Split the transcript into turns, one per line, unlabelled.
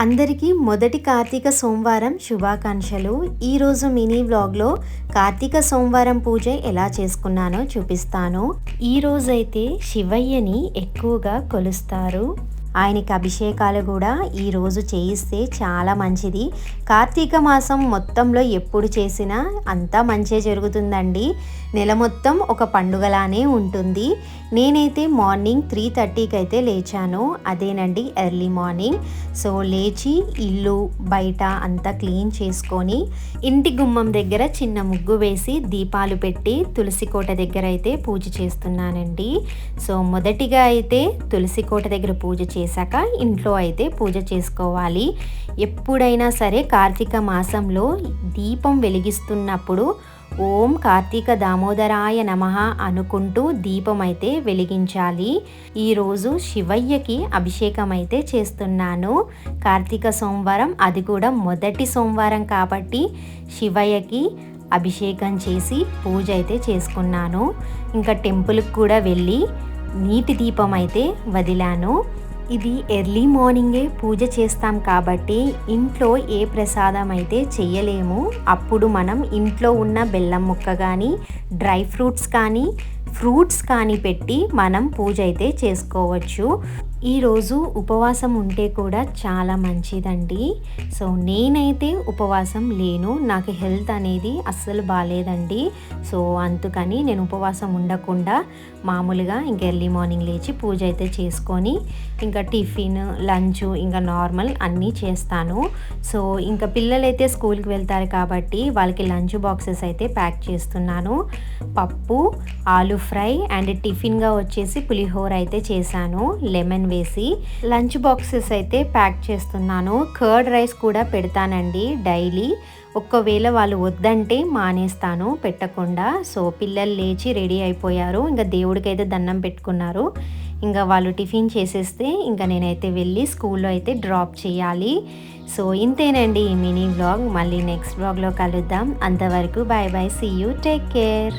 అందరికీ మొదటి కార్తీక సోమవారం శుభాకాంక్షలు. ఈరోజు మినీ వ్లాగ్లో కార్తీక సోమవారం పూజ ఎలా చేసుకున్నానో చూపిస్తాను. ఈరోజైతే శివయ్యని ఎక్కువగా కొలుస్తారు. ఆయనకి అభిషేకాలు కూడా ఈరోజు చేయిస్తే చాలా మంచిది. కార్తీక మాసం మొత్తంలో ఎప్పుడు చేసినా అంతా మంచే జరుగుతుందండి. నెల మొత్తం ఒక పండుగలానే ఉంటుంది. నేనైతే మార్నింగ్ 3:30కి అయితే లేచాను. అదేనండి ఎర్లీ మార్నింగ్. సో లేచి ఇల్లు బయట అంతా క్లీన్ చేసుకొని ఇంటి గుమ్మం దగ్గర చిన్న ముగ్గు వేసి దీపాలు పెట్టి తులసి కోట దగ్గర అయితే పూజ చేస్తున్నానండి. సో మొదటిగా అయితే తులసి కోట దగ్గర పూజ చేశాక ఇంట్లో అయితే పూజ చేసుకోవాలి. ఎప్పుడైనా సరే కార్తీక మాసంలో దీపం వెలిగిస్తున్నప్పుడు ఓం కార్తీక దామోదరాయ నమః అనుకుంటూ దీపం అయితే వెలిగించాలి. ఈరోజు శివయ్యకి అభిషేకం అయితే చేస్తున్నాను. కార్తీక సోమవారం, అది కూడా మొదటి సోమవారం కాబట్టి శివయ్యకి అభిషేకం చేసి పూజ అయితే చేసుకున్నాను. ఇంకా టెంపుల్కి కూడా వెళ్ళి నీటి దీపం అయితే వదిలాను. ఇది ఎర్లీ మార్నింగే పూజ చేస్తాం కాబట్టి ఇంట్లో ఏ ప్రసాదం అయితే చెయ్యలేము. అప్పుడు మనం ఇంట్లో ఉన్న బెల్లం ముక్క కానీ డ్రై ఫ్రూట్స్ కానీ పెట్టి మనం పూజ అయితే చేసుకోవచ్చు. ఈరోజు ఉపవాసం ఉంటే కూడా చాలా మంచిదండి. సో నేనైతే ఉపవాసం లేను. నాకు హెల్త్ అనేది అస్సలు బాగాలేదండి. సో అందుకని నేను ఉపవాసం ఉండకుండా మామూలుగా ఇంకా ఎర్లీ మార్నింగ్ లేచి పూజ అయితే చేసుకొని ఇంకా టిఫిన్ లంచ్ ఇంకా నార్మల్ అన్నీ చేస్తాను. సో ఇంకా పిల్లలైతే స్కూల్కి వెళ్తారు కాబట్టి వాళ్ళకి లంచ్ బాక్సెస్ అయితే ప్యాక్ చేస్తున్నాను. పప్పు, ఆలు ఫ్రై అండ్ టిఫిన్గా వచ్చేసి పులిహోర అయితే చేశాను లెమన్ వేసి. లంచ్ బాక్సెస్ అయితే ప్యాక్ చేస్తున్నాను. కర్డ్ రైస్ కూడా పెడతానండి డైలీ. ఒక్కవేళ వాళ్ళు వద్దంటే మానేస్తాను పెట్టకుండా. సో పిల్లలు లేచి రెడీ అయిపోయారు. ఇంకా దేవుడికి అయితే దండం పెట్టుకున్నారు. ఇంకా వాళ్ళు టిఫిన్ చేసేస్తే ఇంకా నేనైతే వెళ్ళి స్కూల్లో అయితే డ్రాప్ చేయాలి. సో ఇంతేనండి ఈ మినీ వ్లాగ్. మళ్ళీ నెక్స్ట్ వ్లాగ్లో కలుద్దాం. అంతవరకు bye bye, see you, take care.